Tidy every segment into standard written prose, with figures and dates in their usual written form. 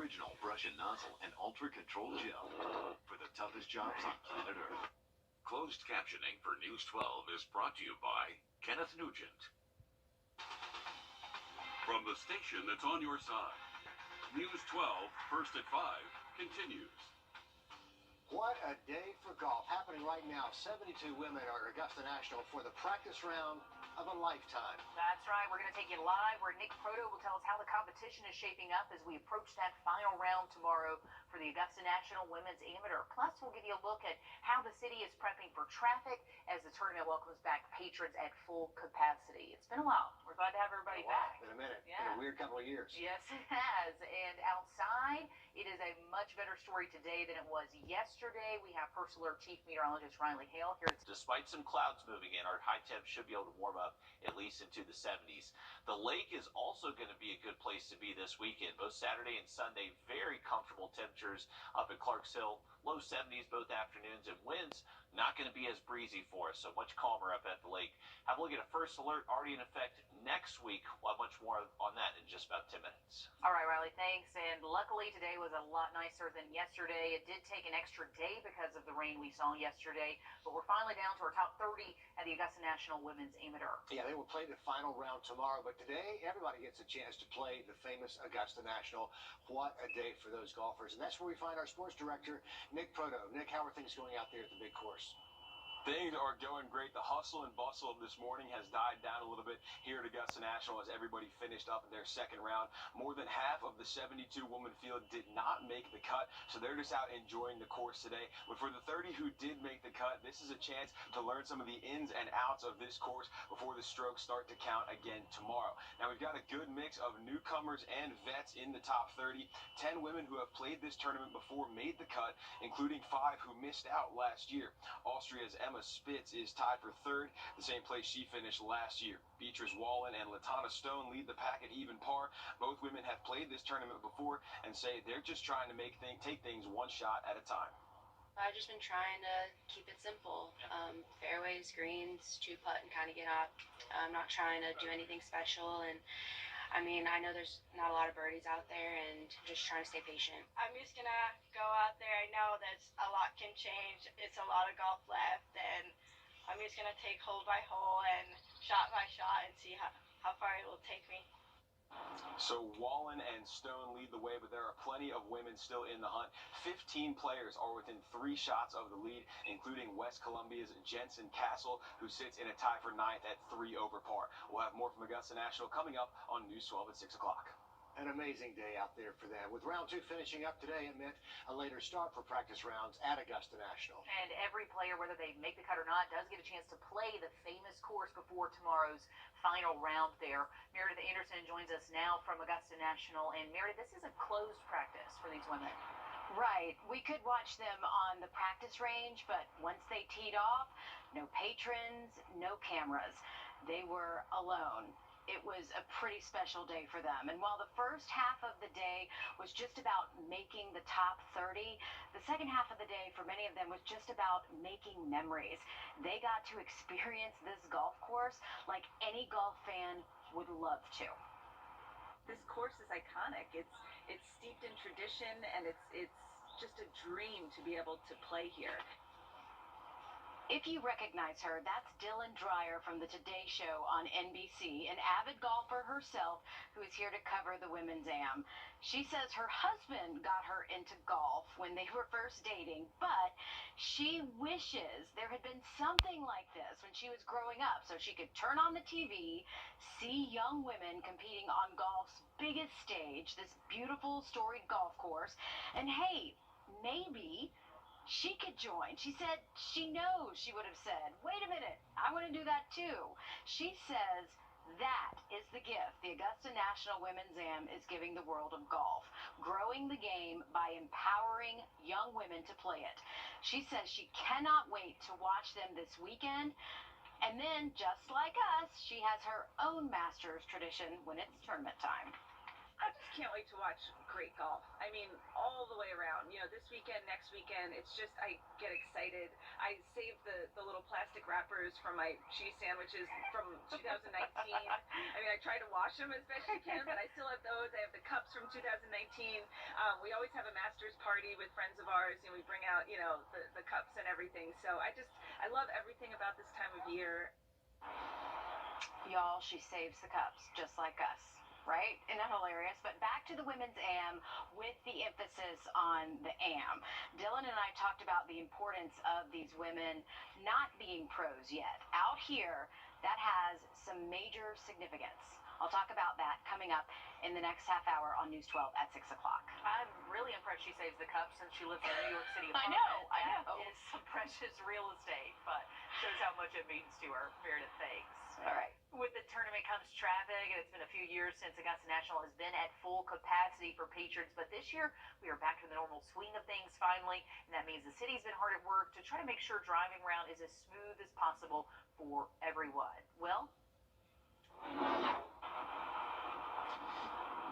original brush and nozzle and ultra-controlled gel for the toughest jobs on planet Earth. Closed captioning for News 12 is brought to you by Kenneth Nugent. From the station that's on your side, News 12, first at 5, continues. What a day for golf. Happening right now. 72 women are at Augusta National for the practice round of a lifetime. That's right. We're going to take you live where Nick Proto will tell us how the competition is shaping up as we approach that final round tomorrow for the Augusta National Women's Amateur. Plus, we'll give you a look at how the city is prepping for traffic as the tournament welcomes back patrons at full capacity. It's been a while. We're glad to have everybody back. Been a minute. Yeah. Been a weird couple of years. Yes, it has. And outside, it is a much better story today than it was yesterday. We have First Alert Chief Meteorologist Riley Hale here. Despite some clouds moving in, our high temp should be able to warm up at least into the 70s. The lake is also going to be a good place to be this weekend. Both Saturday and Sunday, very comfortable temperatures up at Clarks Hill. Low 70s both afternoons, and winds not going to be as breezy for us, so much calmer up at the lake. Have a look at a First Alert already in effect next week. We'll have much more on that in just about 10 minutes. All right, Riley, thanks. And luckily today was a lot nicer than yesterday. It did take an extra day because of the rain we saw yesterday, but we're finally down to our top 30 at the Augusta National Women's Amateur. Yeah, they will play the final round tomorrow, but today everybody gets a chance to play the famous Augusta National. What a day for those golfers. And that's where we find our sports director, Nick Proto. Nick, how are things going out there at the big course? Things are going great. The hustle and bustle of this morning has died down a little bit here at Augusta National as everybody finished up in their second round. More than half of the 72-woman field did not make the cut, so they're just out enjoying the course today. But for the 30 who did make the cut, this is a chance to learn some of the ins and outs of this course before the strokes start to count again tomorrow. Now, we've got a good mix of newcomers and vets in the top 30. 10 women who have played this tournament before made the cut, including 5 who missed out last year. Austria's Emma Spitz is tied for third, the same place she finished last year. Beatrice Wallen and Latana Stone lead the pack at even par. Both women have played this tournament before and say they're just trying to take things one shot at a time. I've just been trying to keep it simple. Fairways, greens, 2-putt and kind of get up. I'm not trying to do anything special, and I mean, I know there's not a lot of birdies out there, and just trying to stay patient. I'm just going to go out there. I know that a lot can change. It's a lot of golf left, and I'm just going to take hole by hole and shot by shot and see how far it will take me. So Wallen and Stone lead the way, but there are plenty of women still in the hunt. 15 players are within 3 shots of the lead, including West Columbia's Jensen Castle, who sits in a tie for 9th at 3 over par. We'll have more from Augusta National coming up on News 12 at 6 o'clock. An amazing day out there for them. With round 2 finishing up today, it meant a later start for practice rounds at Augusta National. And every player, whether they make the cut or not, does get a chance to play the famous course before tomorrow's final round there. Meredith Anderson joins us now from Augusta National. And Meredith, this is a closed practice for these women. Right. We could watch them on the practice range, but once they teed off, no patrons, no cameras. They were alone. It was a pretty special day for them. And while the first half of the day was just about making the top 30, the second half of the day for many of them was just about making memories. They got to experience this golf course like any golf fan would love to. This course is iconic. It's steeped in tradition, and it's just a dream to be able to play here. If you recognize her, that's Dylan Dreyer from the Today Show on NBC, an avid golfer herself who is here to cover the Women's Am. She says her husband got her into golf when they were first dating, but she wishes there had been something like this when she was growing up so she could turn on the TV, see young women competing on golf's biggest stage, this beautiful storied golf course, and hey, maybe she could join. She said she knows she would have said, wait a minute, I want to do that too. She says that is the gift the Augusta National Women's Am is giving the world of golf, growing the game by empowering young women to play it. She says she cannot wait to watch them this weekend. And then, just like us, she has her own Masters tradition when it's tournament time. I just can't wait to watch great golf. I I mean, all the way around. This weekend, next weekend, it's just, I get excited. I saved the little plastic wrappers from my cheese sandwiches from 2019. I mean, I try to wash them as best I can, but I still have those. I have the cups from 2019. We always have a master's party with friends of ours, and we bring out, the cups and everything. So I love everything about this time of year. Y'all, she saves the cups, just like us. Right? Isn't that hilarious? But back to the women's AM with the emphasis on the AM. Dylan and I talked about the importance of these women not being pros yet. Out here, that has some major significance. I'll talk about that coming up in the next half hour on News 12 at 6 o'clock. I'm really impressed she saves the cups since she lives in a New York City I apartment. know. That is some precious real estate, but shows how much it means to her. Meredith, thanks. All right. With the tournament comes traffic, and it's been a few years since Augusta National has been at full capacity for patrons. But this year, we are back to the normal swing of things finally, and that means the city's been hard at work to try to make sure driving around is as smooth as possible for everyone. Well,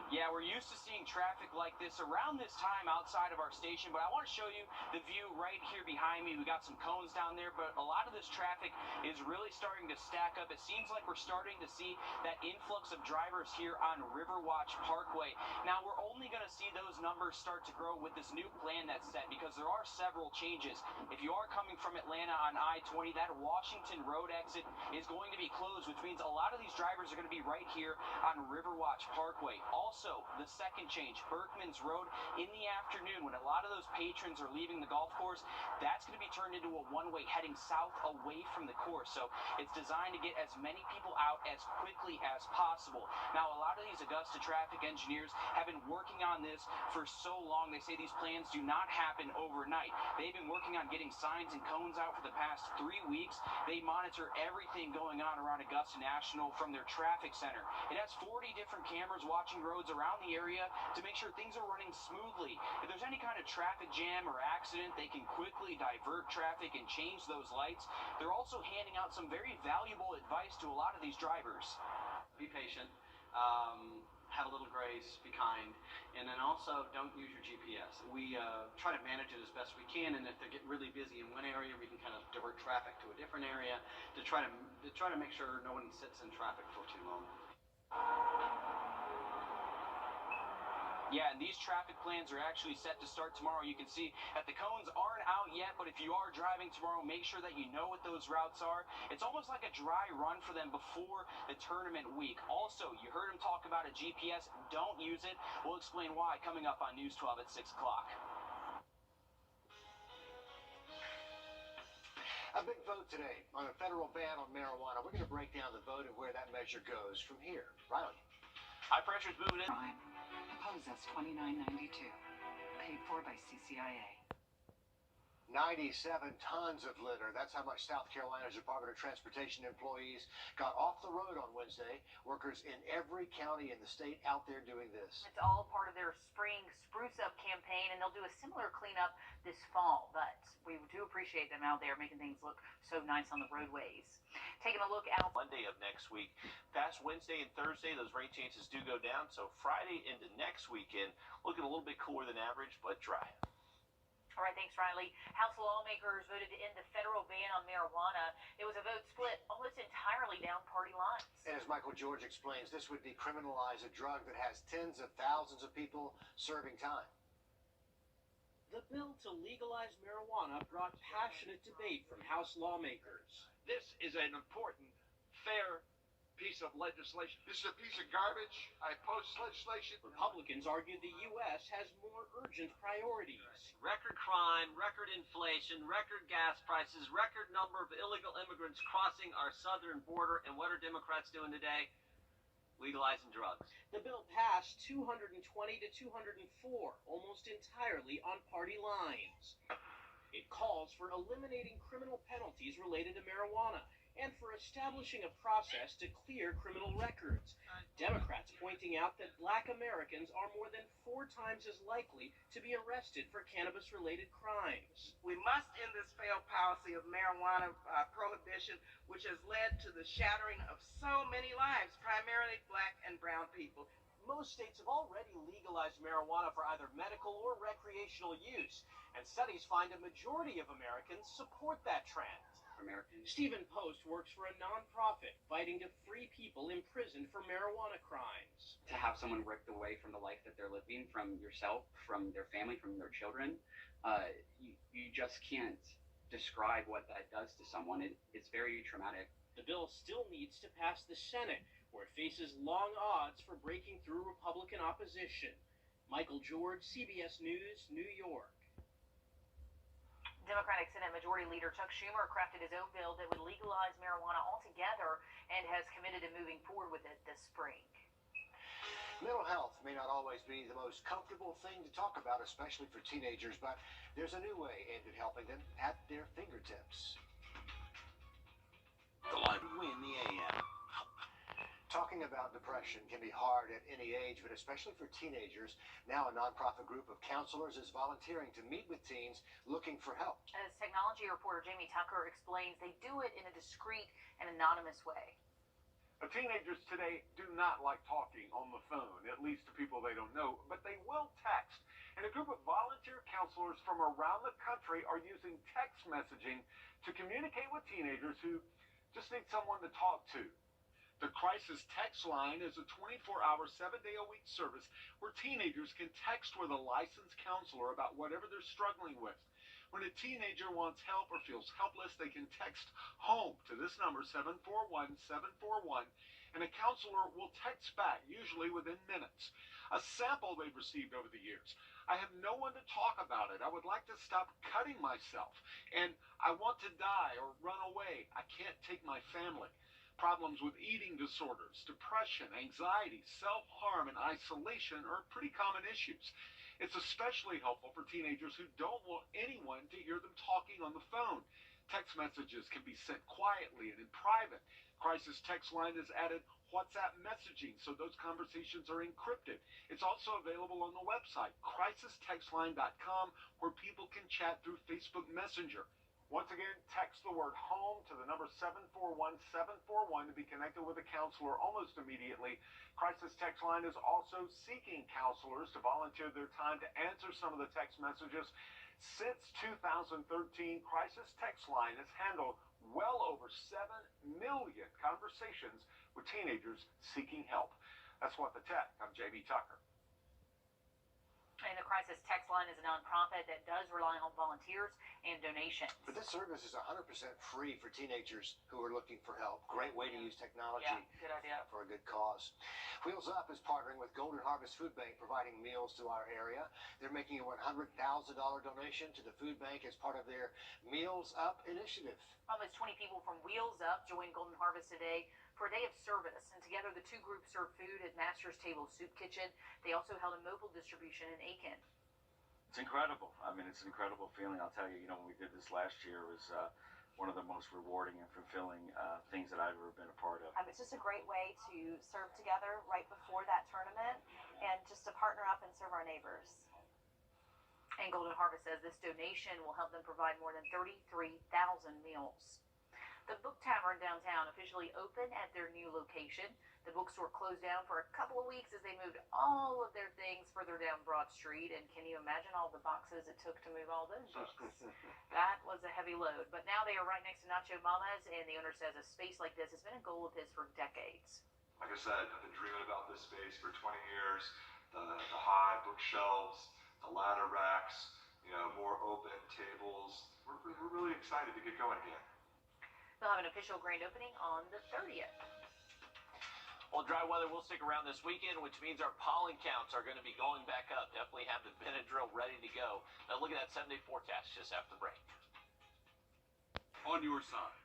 yeah, we're used to seeing traffic like this around this time outside of our station, but I want to show you the view right here behind me. We got some cones down there, but a lot of this traffic is really starting to stack up. It seems like we're starting to see that influx of drivers here on Riverwatch Parkway. Now, we're only going to see those numbers start to grow with this new plan that's set because there are several changes. If you are coming from Atlanta on I-20, that Washington Road exit is going to be closed, which means a lot of these drivers are going to be right here on Riverwatch Parkway. Also, the second change, Berkman's Road, in the afternoon when a lot of those patrons are leaving the golf course, that's going to be turned into a one-way heading south away from the course. So it's designed to get as many people out as quickly as possible. Now, a lot of these Augusta traffic engineers have been working on this for so long. They say these plans do not happen overnight. They've been working on getting signs and cones out for the past 3 weeks. They monitor everything going on around Augusta National from their traffic center. It has 40 different cameras watching roads around the area to make sure things are running smoothly. If there's any kind of traffic jam or accident, they can quickly divert traffic and change those lights. They're also handing out some very valuable advice to a lot of these drivers. Be patient, have a little grace, be kind, and then also don't use your GPS. We try to manage it as best we can, and if they get really busy in one area, we can kind of divert traffic to a different area to try to make sure no one sits in traffic for too long. Yeah, and these traffic plans are actually set to start tomorrow. You can see that the cones aren't out yet, but if you are driving tomorrow, make sure that you know what those routes are. It's almost like a dry run for them before the tournament week. Also, you heard him talk about a GPS. Don't use it. We'll explain why coming up on News 12 at 6 o'clock. A big vote today on a federal ban on marijuana. We're going to break down the vote and where that measure goes from here. Riley. High pressure's moving in. Oppose us $29.92. Paid for by CCIA. 97 tons of litter. That's how much South Carolina's Department of Transportation employees got off the road on Wednesday. Workers in every county in the state out there doing this. It's all part of their spring spruce up campaign, and they'll do a similar cleanup this fall. But we do appreciate them out there making things look so nice on the roadways. Taking a look out Monday of next week. Past Wednesday and Thursday, those rain chances do go down. So Friday into next weekend, looking a little bit cooler than average, but dry. All right, thanks, Riley. House lawmakers voted to end the federal ban on marijuana. It was a vote split almost entirely down party lines. And as Michael George explains, this would decriminalize a drug that has tens of thousands of people serving time. The bill to legalize marijuana brought passionate debate from House lawmakers. This is an important, fair piece of legislation. This is a piece of garbage. I oppose legislation. Republicans argue the U.S. has more urgent priorities. Record crime, record inflation, record gas prices, record number of illegal immigrants crossing our southern border. And what are Democrats doing today? Legalizing drugs. The bill passed 220 to 204, almost entirely on party lines. It calls for eliminating criminal penalties related to marijuana and for establishing a process to clear criminal records. Democrats pointing out that Black Americans are more than 4 times as likely to be arrested for cannabis-related crimes. We must end this failed policy of marijuana prohibition, which has led to the shattering of so many lives, primarily Black and brown people. most states have already legalized marijuana for either medical or recreational use, and studies find a majority of Americans support that trend. Stephen Post works for a nonprofit fighting to free people imprisoned for marijuana crimes. To have someone ripped away from the life that they're living, from yourself, from their family, from their children, you just can't describe what that does to someone. It's very traumatic. The bill still needs to pass the Senate, where it faces long odds for breaking through Republican opposition. Michael George, CBS News, New York. Democratic Senate Majority Leader Chuck Schumer crafted his own bill that would legalize marijuana altogether and has committed to moving forward with it this spring. Mental health may not always be the most comfortable thing to talk about, especially for teenagers, but there's a new way aimed at helping them at their fingertips. The live win the AM. Talking about depression can be hard at any age, but especially for teenagers. Now a nonprofit group of counselors is volunteering to meet with teens looking for help. As technology reporter Jamie Tucker explains, they do it in a discreet and anonymous way. Teenagers today do not like talking on the phone, at least to people they don't know, but they will text. And a group of volunteer counselors from around the country are using text messaging to communicate with teenagers who just need someone to talk to. The Crisis Text Line is a 24-hour, 7-day-a-week service where teenagers can text with a licensed counselor about whatever they're struggling with. When a teenager wants help or feels helpless, they can text HOME to this number, 741-741, and a counselor will text back, usually within minutes. A sample they've received over the years. I have no one to talk about it. I would like to stop cutting myself, and I want to die or run away. I can't take my family. Problems with eating disorders, depression, anxiety, self-harm, and isolation are pretty common issues. It's especially helpful for teenagers who don't want anyone to hear them talking on the phone. Text messages can be sent quietly and in private. Crisis Text Line has added WhatsApp messaging, so those conversations are encrypted. It's also available on the website, crisistextline.com, where people can chat through Facebook Messenger. Once again, text the word HOME to the number 741-741 to be connected with a counselor almost immediately. Crisis Text Line is also seeking counselors to volunteer their time to answer some of the text messages. Since 2013, Crisis Text Line has handled well over 7 million conversations with teenagers seeking help. That's What the Tech. I'm J.B. Tucker. And the Crisis Text Line is a nonprofit that does rely on volunteers and donations. But this service is 100% free for teenagers who are looking for help. Great way to use technology. Yeah, good idea. For a good cause. Wheels Up is partnering with Golden Harvest Food Bank, providing meals to our area. They're making a $100,000 donation to the food bank as part of their Meals Up initiative. Almost 20 people from Wheels Up joined Golden Harvest today for a day of service, and together the two groups served food at Master's Table Soup Kitchen. They also held a mobile distribution in Aiken. It's incredible. I mean, it's an incredible feeling. I'll tell you, when we did this last year, it was one of the most rewarding and fulfilling things that I've ever been a part of. It's just a great way to serve together right before that tournament and just to partner up and serve our neighbors. And Golden Harvest says this donation will help them provide more than 33,000 meals. The Book Tavern downtown officially opened at their new location. The bookstore closed down for a couple of weeks as they moved all of their things further down Broad Street. And can you imagine all the boxes it took to move all those books? That was a heavy load. But now they are right next to Nacho Mama's, and the owner says a space like this has been a goal of his for decades. Like I said, I've been dreaming about this space for 20 years. The high bookshelves, the ladder racks, more open tables. We're really excited to get going again. They'll have an official grand opening on the 30th. Well, dry weather will stick around this weekend, which means our pollen counts are going to be going back up. Definitely have the Benadryl ready to go. Now look at that 7-day forecast just after the break. On your side.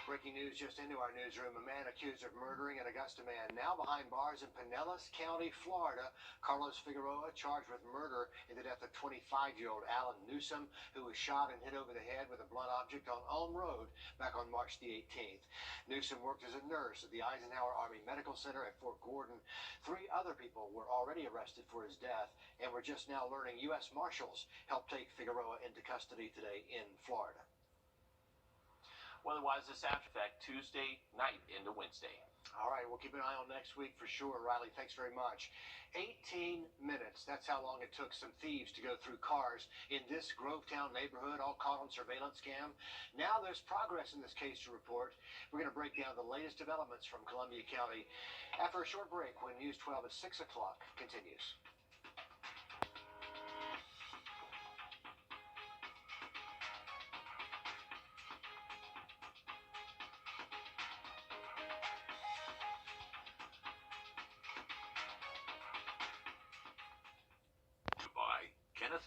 Breaking news just into our newsroom. A man accused of murdering an Augusta man now behind bars in Pinellas County, Florida. Carlos Figueroa charged with murder in the death of 25-year-old Alan Newsom, who was shot and hit over the head with a blunt object on Elm Road back on March the 18th. Newsom worked as a nurse at the Eisenhower Army Medical Center at Fort Gordon. 3 other people were already arrested for his death, and we're just now learning U.S. Marshals helped take Figueroa into custody today in Florida. Weather-wise, this after effect Tuesday night into Wednesday. All right, we'll keep an eye on next week for sure. Riley, thanks very much. 18 minutes. That's how long it took some thieves to go through cars in this Grovetown neighborhood, all caught on surveillance cam. Now there's progress in this case to report. We're going to break down the latest developments from Columbia County after a short break when News 12 at 6 o'clock continues.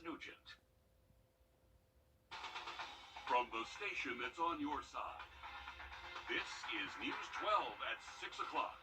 Nugent. From the station that's on your side, this is News 12 at 6 o'clock.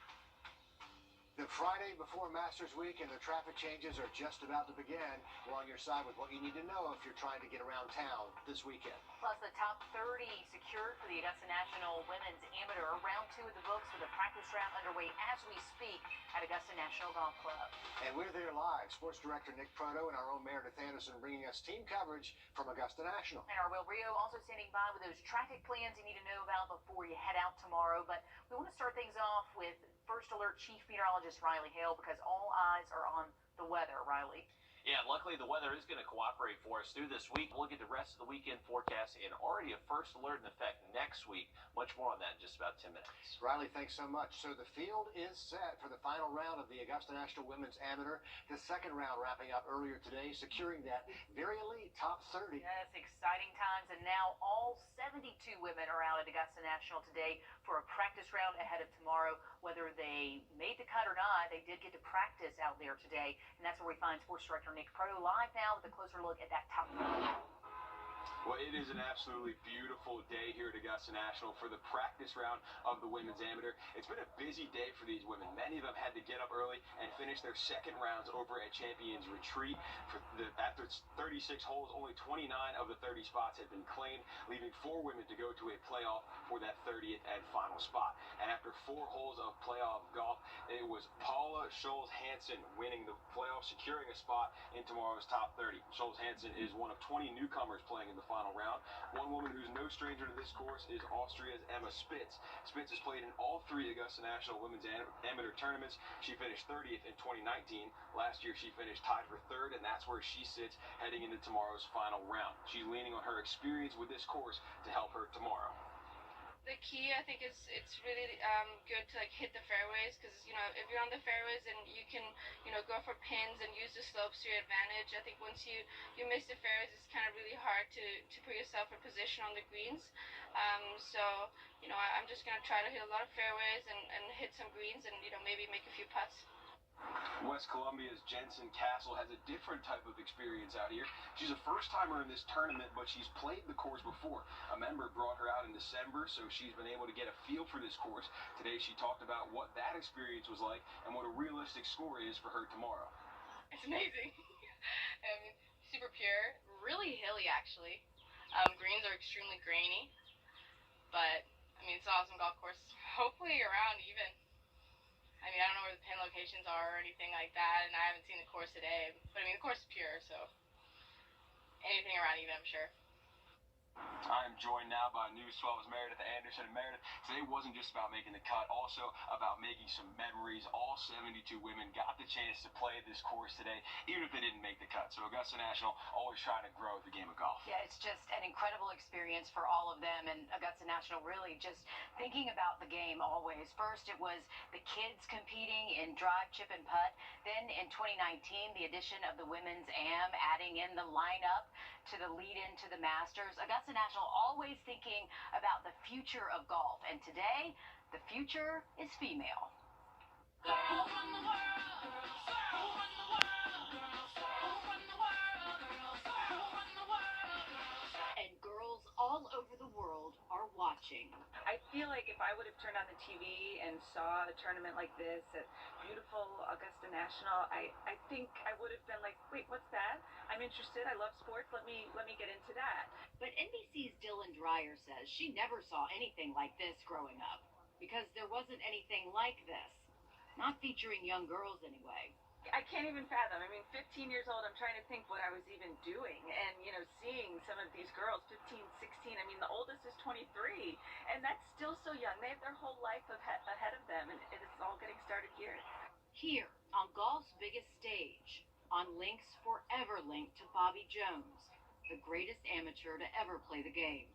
The Friday before Masters Week and the traffic changes are just about to begin. We're on your side with what you need to know if you're trying to get around town this weekend. Plus, the top 30 secured for the Augusta National Women's Amateur. Round 2 of the books with a practice round underway as we speak at Augusta National Golf Club. And we're there live. Sports Director Nick Proto and our own Meredith Anderson bringing us team coverage from Augusta National. And our Will Rio also standing by with those traffic plans you need to know about before you head out tomorrow. But we want to start things off with First Alert Chief Meteorologist Riley Hale because all eyes are on the weather. Riley. Yeah, luckily the weather is going to cooperate for us through this week. We'll get the rest of the weekend forecast and already a first alert in effect next week. Much more on that in just about 10 minutes. Riley, thanks so much. So the field is set for the final round of the Augusta National Women's Amateur. The second round wrapping up earlier today, securing that very elite top 30. Yes, exciting times. And now all 72 women are out at Augusta National today for a practice round ahead of tomorrow. Whether they made the cut or not, they did get to practice out there today. And that's where we find Sports Director Nick Proto live now with a closer look at that top 30. Well, it is an absolutely beautiful day here at Augusta National for the practice round of the Women's Amateur. It's been a busy day for these women. Many of them had to get up early and finish their second rounds over at Champions Retreat. After 36 holes, only 29 of the 30 spots had been claimed, leaving 4 women to go to a playoff for that 30th and final spot. And after 4 holes of playoff golf, it was Paula Scholes-Hansen winning the playoff, securing a spot in tomorrow's top 30. Scholes-Hansen is one of 20 newcomers playing in the final round. One woman who's no stranger to this course is Austria's Emma Spitz. Spitz has played in all 3 Augusta National Women's Amateur tournaments. She finished 30th in 2019. Last year she finished tied for 3rd, and that's where she sits heading into tomorrow's final round. She's leaning on her experience with this course to help her tomorrow. The key, I think, is it's really good to hit the fairways because if you're on the fairways and you can go for pins and use the slopes to your advantage. I think once you miss the fairways, it's kind of really hard to put yourself in position on the greens. So I'm just gonna try to hit a lot of fairways and hit some greens and maybe make a few putts. West Columbia's Jensen Castle has a different type of experience out here. She's a first-timer in this tournament, but she's played the course before. A member brought her out in December, so she's been able to get a feel for this course. Today she talked about what that experience was like and what a realistic score is for her tomorrow. It's amazing. Super pure, really hilly actually. Greens are extremely grainy, but it's an awesome golf course. Hopefully around even. I don't know where the pin locations are or anything like that, and I haven't seen the course today. But the course is pure, so anything around even, I'm sure. I am joined now by News 12's Meredith Anderson. And Meredith, today wasn't just about making the cut, also about making some memories. All 72 women got the chance to play this course today, even if they didn't make the cut. So Augusta National always trying to grow the game of golf. Yeah, it's just an incredible experience for all of them, and Augusta National really just thinking about the game always. First, it was the kids competing in drive, chip, and putt. Then in 2019, the addition of the women's AM, adding in the lineup to the lead-in to the Masters. Augusta National always thinking about the future of golf, and today, the future is female. Girls run the world, girls run the world, girls run the world, girls run the world, and girls all over the world are watching. I feel like if I would have turned on the TV and saw a tournament like this at beautiful Augusta National, I think I would have been like, wait, what's that? I'm interested. I love sports. Let me get into that. But NBC's Dylan Dreyer says she never saw anything like this growing up because there wasn't anything like this. Not featuring young girls anyway. I can't even fathom. I mean, 15 years old, I'm trying to think what I was even doing. And, you know, seeing some of these girls, 15, 16, I mean, the oldest is 23. And that's still so young. They have their whole life ahead of them, and it's all getting started here. Here, on golf's biggest stage, on links forever linked to Bobby Jones, the greatest amateur to ever play the game.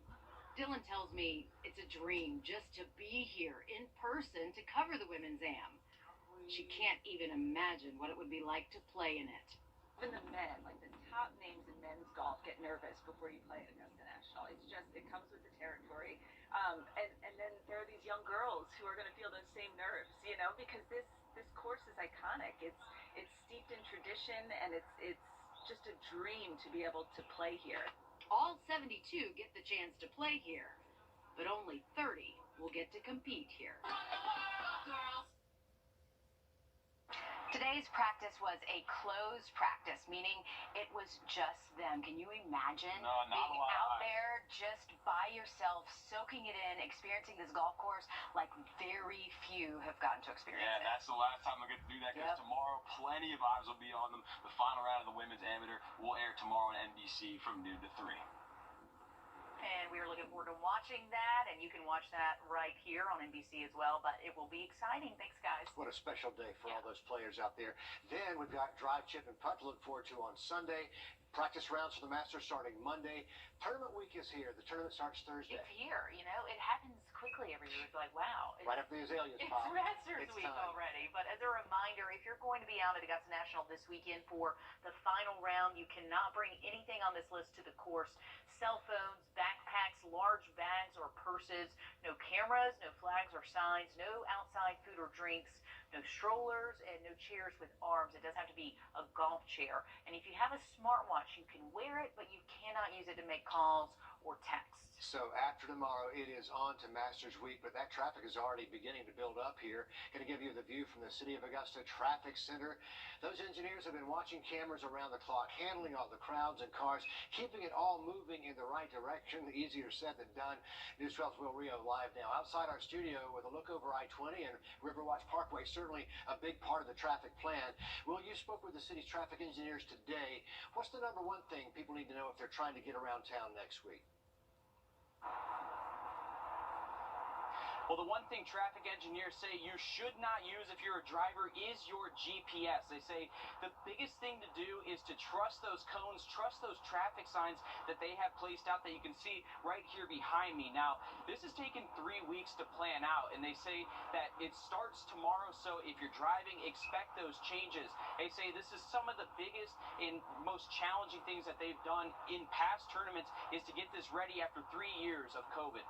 Dylan tells me it's a dream just to be here in person to cover the Women's Am. She can't even imagine what it would be like to play in it. Even the men, like the top names in men's golf, get nervous before you play at Augusta National. It's just, it comes with the territory. And then there are these young girls who are going to feel those same nerves, you know, because this course is iconic. It's steeped in tradition, and it's just a dream to be able to play here. All 72 get the chance to play here, but only 30 will get to compete here. Today's practice was a closed practice, meaning it was just them. Can you imagine being out there just by yourself, soaking it in, experiencing this golf course like very few have gotten to experience it? Yeah, that's the last time I get to do that, because tomorrow plenty of eyes will be on them. The final round of the Women's Amateur will air tomorrow on NBC from noon to 3. And we are looking forward to watching that, and you can watch that right here on NBC as well, but it will be exciting. Thanks, guys. What a special day for all those players out there. Then we've got drive, chip, and putt to look forward to on Sunday. Practice rounds for the Masters starting Monday. Tournament week is here. The tournament starts Thursday. It's here. You know, it happens quickly every year. It's like, wow. Right after the azaleas It's pop. Masters It's week time. already. But as a reminder, if you're going to be out at Augusta National this weekend for the final round, you cannot bring anything on this list to the course. Cell phones, backpacks, large bags or purses, no cameras, no flags or signs, no outside food or drinks, no strollers, and no chairs with arms. It does have to be a golf chair. And if you have a smartwatch, you can wear it, but you cannot use it to make calls or text. So after tomorrow, it is on to Masters Week, but that traffic is already beginning to build up here. Going to give you the view from the City of Augusta Traffic Center. Those engineers have been watching cameras around the clock, handling all the crowds and cars, keeping it all moving in the right direction. Easier said than done. News 12's Will Rio live now outside our studio with a look over I-20 and Riverwatch Parkway, certainly a big part of the traffic plan. Will, you spoke with the city's traffic engineers today. What's the number one thing people need to know if they're trying to get around town next week? Well, the one thing traffic engineers say you should not use if you're a driver is your GPS. They say the biggest thing to do is to trust those cones, trust those traffic signs that they have placed out that you can see right here behind me. Now, this has taken 3 weeks to plan out, and they say that it starts tomorrow, so if you're driving, expect those changes. They say this is some of the biggest and most challenging things that they've done in past tournaments is to get this ready after 3 years of COVID.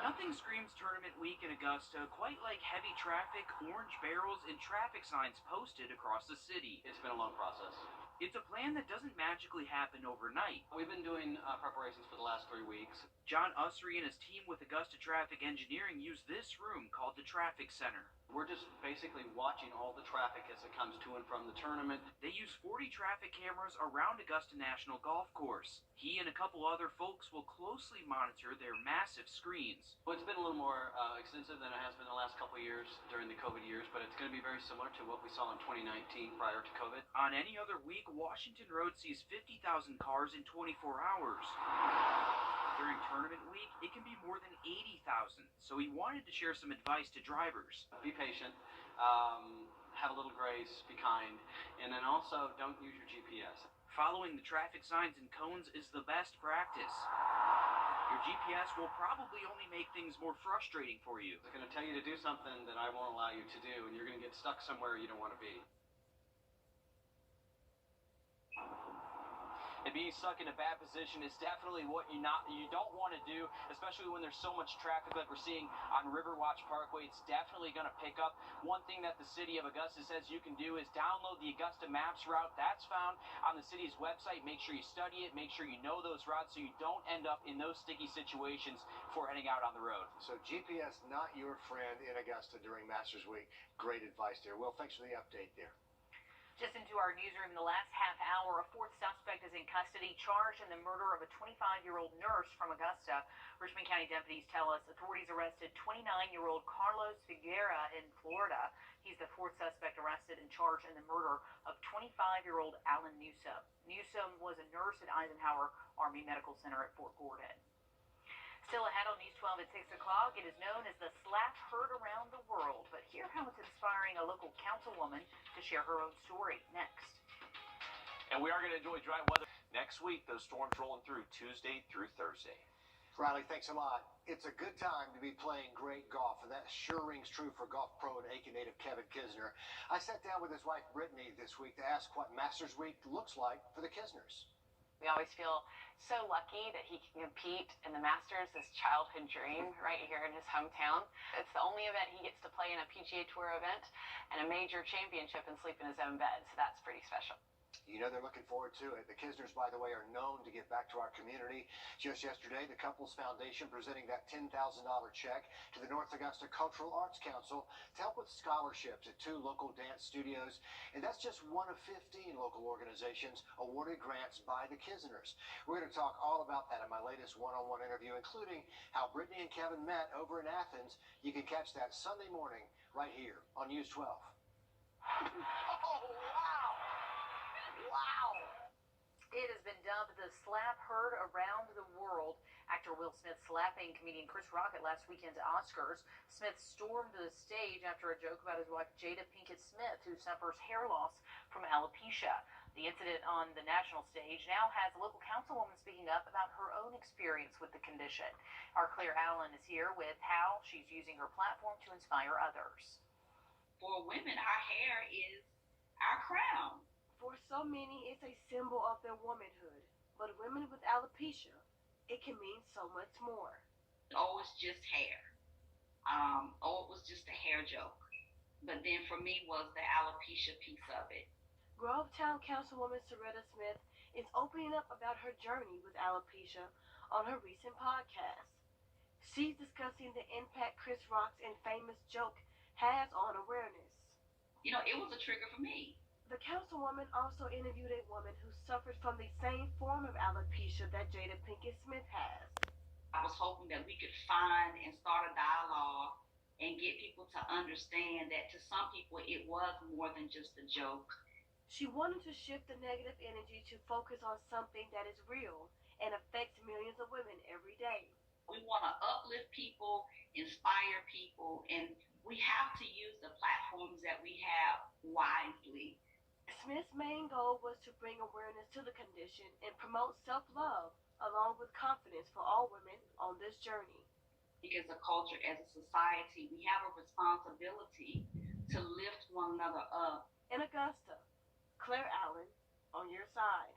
Nothing screams tournament week in Augusta quite like heavy traffic, orange barrels, and traffic signs posted across the city. It's been a long process. It's a plan that doesn't magically happen overnight. We've been doing preparations for the last 3 weeks. John Ussery and his team with Augusta Traffic Engineering use this room called the Traffic Center. We're just basically watching all the traffic as it comes to and from the tournament. They use 40 traffic cameras around Augusta National Golf Course. He and a couple other folks will closely monitor their massive screens. Well, it's been a little more extensive than it has been the last couple of years during the COVID years, but it's going to be very similar to what we saw in 2019 prior to COVID. On any other week, Washington Road sees 50,000 cars in 24 hours. During tournament week, it can be more than 80,000, so he wanted to share some advice to drivers. Be patient, have a little grace, be kind, and then also don't use your GPS. Following the traffic signs and cones is the best practice. Your GPS will probably only make things more frustrating for you. It's going to tell you to do something that I won't allow you to do, and you're going to get stuck somewhere you don't want to be. And being stuck in a bad position is definitely what you don't want to do, especially when there's so much traffic like we're seeing on Riverwatch Parkway. It's definitely going to pick up. One thing that the city of Augusta says you can do is download the Augusta Maps route. That's found on the city's website. Make sure you study it. Make sure you know those routes so you don't end up in those sticky situations before heading out on the road. So GPS not your friend in Augusta during Masters Week. Great advice there. Will, thanks for the update there. Just into our newsroom in the last half hour, a fourth suspect is in custody, charged in the murder of a 25-year-old nurse from Augusta. Richmond County deputies tell us authorities arrested 29-year-old Carlos Figuera in Florida. He's the fourth suspect arrested and charged in the murder of 25-year-old Alan Newsom. Newsom was a nurse at Eisenhower Army Medical Center at Fort Gordon. Still ahead on News 12 at 6 o'clock, it is known as the slap heard around the world. But hear how it's inspiring a local councilwoman to share her own story next. And we are going to enjoy dry weather next week. Those storms rolling through Tuesday through Thursday. Riley, thanks a lot. It's a good time to be playing great golf, and that sure rings true for golf pro and Aiken native Kevin Kisner. I sat down with his wife Brittany this week to ask what Masters Week looks like for the Kisners. We always feel so lucky that he can compete in the Masters, this childhood dream right here in his hometown. It's the only event he gets to play in a PGA Tour event and a major championship and sleep in his own bed, so that's pretty special. You know they're looking forward to it. The Kisners, by the way, are known to give back to our community. Just yesterday, the Couples Foundation presenting that $10,000 check to the North Augusta Cultural Arts Council to help with scholarships at 2 local dance studios. And that's just one of 15 local organizations awarded grants by the Kisners. We're going to talk all about that in my latest one-on-one interview, including how Brittany and Kevin met over in Athens. You can catch that Sunday morning right here on News 12. Wow! It has been dubbed the slap heard around the world. Actor Will Smith slapping comedian Chris Rock at last weekend's Oscars. Smith stormed the stage after a joke about his wife Jada Pinkett Smith, who suffers hair loss from alopecia. The incident on the national stage now has a local councilwoman speaking up about her own experience with the condition. Our Claire Allen is here with how she's using her platform to inspire others. For women, our hair is our crown. For so many, it's a symbol of their womanhood. But women with alopecia, it can mean so much more. Oh, it's just hair. It was just a hair joke. But then for me was the alopecia piece of it. Grovetown Councilwoman Soretta Smith is opening up about her journey with alopecia on her recent podcast. She's discussing the impact Chris Rock's infamous joke has on awareness. You know, it was a trigger for me. The councilwoman also interviewed a woman who suffered from the same form of alopecia that Jada Pinkett Smith has. I was hoping that we could find and start a dialogue and get people to understand that to some people it was more than just a joke. She wanted to shift the negative energy to focus on something that is real and affects millions of women every day. We want to uplift people, inspire people, and we have to use the platforms that we have wisely. Smith's main goal was to bring awareness to the condition and promote self-love along with confidence for all women on this journey. As a culture, as a society, we have a responsibility to lift one another up. In Augusta, Claire Allen on your side.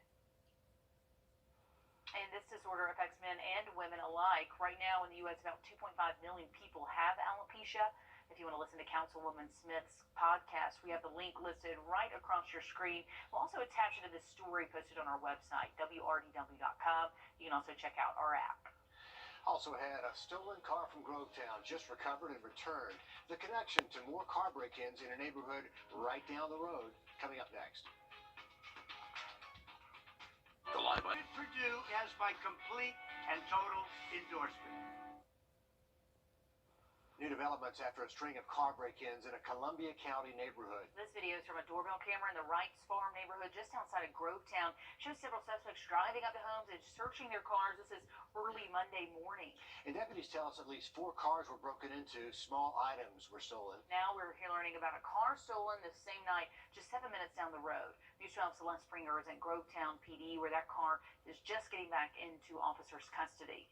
And this disorder affects men and women alike. Right now in the U.S., about 2.5 million people have alopecia. If you want to listen to Councilwoman Smith's podcast, we have the link listed right across your screen. We'll also attach it to this story posted on our website, wrdw.com. You can also check out our app. Also had a stolen car from Grovetown just recovered and returned. The connection to more car break-ins in a neighborhood right down the road coming up next. The live Wrdw has my complete and total endorsement. New developments after a string of car break-ins in a Columbia County neighborhood. This video is from a doorbell camera in the Wrights Farm neighborhood just outside of Grovetown. Shows several suspects driving up to homes and searching their cars. This is early Monday morning. And deputies tell us at least 4 cars were broken into. Small items were stolen. Now we're here learning about a car stolen the same night, just 7 minutes down the road. News 12 Celeste Springer is at Grovetown PD, where that car is just getting back into officers' custody.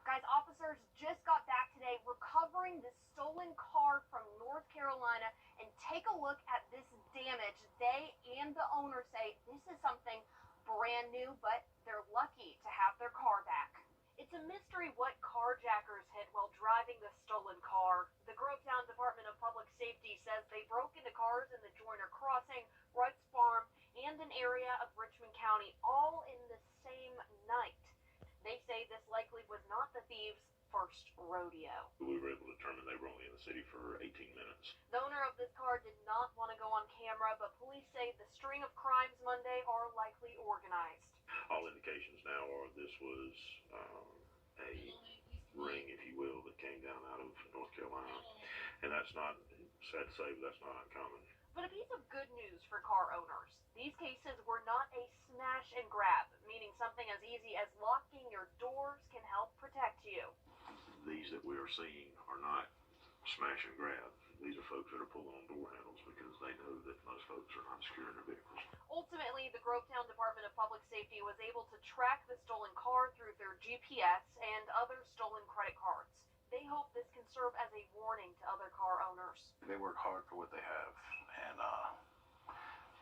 Guys, officers just got back today recovering this stolen car from North Carolina, and take a look at this damage. They and the owner say this is something brand new, but they're lucky to have their car back. It's a mystery what carjackers hit while driving the stolen car. The Grovetown Department of Public Safety says they broke into cars in the Joyner Crossing, Wrights Farm, and an area of Richmond County, all in the same night. They say this likely was not the thieves' first rodeo. We were able to determine they were only in the city for 18 minutes. The owner of this car did not want to go on camera camera, but police say the string of crimes Monday are likely organized. All indications now are this was a ring, if you will, that came down out of North Carolina. And that's not, sad to say, but that's not uncommon. But a piece of good news for car owners. These cases were not a smash and grab, meaning something as easy as locking your doors can help protect you. These that we are seeing are not smash and grab. These are folks that are pulling on door handles because they know that most folks are not securing their vehicles. Ultimately, the Grovetown Department of Public Safety was able to track the stolen car through their GPS and other stolen credit cards. They hope this can serve as a warning to other car owners. They work hard for what they have,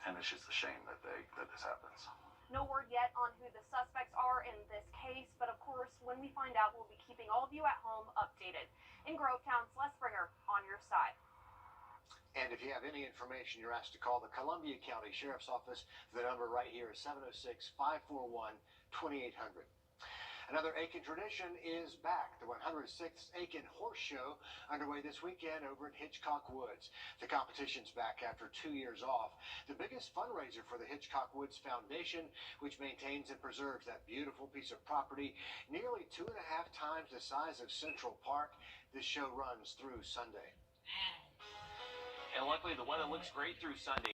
and it's just a shame that this happens. No word yet on who the suspects are in this case, but of course, when we find out, we'll be keeping all of you at home updated. In Grovetown, Celeste Springer on your side. And if you have any information, you're asked to call the Columbia County Sheriff's Office. The number right here is 706-541-2800. Another Aiken tradition is back. The 106th Aiken Horse Show underway this weekend over at Hitchcock Woods. The competition's back after 2 years off. The biggest fundraiser for the Hitchcock Woods Foundation, which maintains and preserves that beautiful piece of property, nearly 2.5 times the size of Central Park. This show runs through Sunday. And luckily, the weather looks great through Sunday.